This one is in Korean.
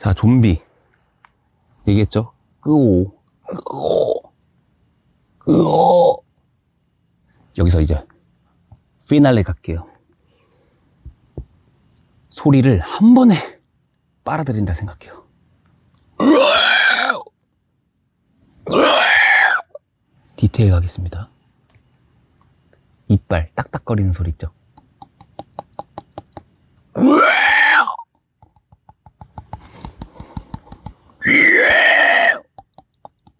자, 좀비. 얘기했죠? 끄오, 끄오, 끄오. 여기서 이제 피날레 갈게요. 소리를 한 번에 빨아들인다 생각해요. 디테일 가겠습니다. 이빨 딱딱거리는 소리 있죠?